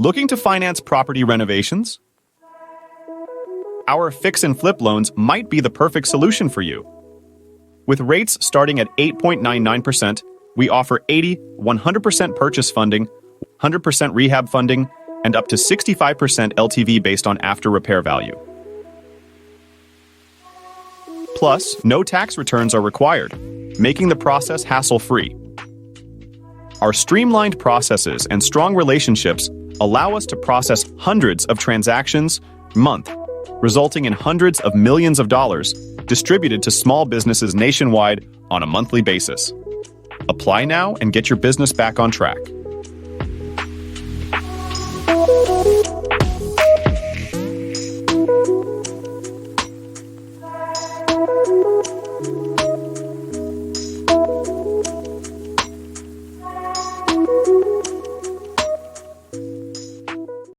Looking to finance property renovations? Our fix and flip loans might be the perfect solution for you. With rates starting at 8.99%, we offer 100% purchase funding, 100% rehab funding, and up to 65% LTV based on after repair value. Plus, no tax returns are required, making the process hassle-free. Our streamlined processes and strong relationships allow us to process hundreds of transactions a month, resulting in hundreds of millions of dollars distributed to small businesses nationwide on a monthly basis. Apply now and get your business back on track.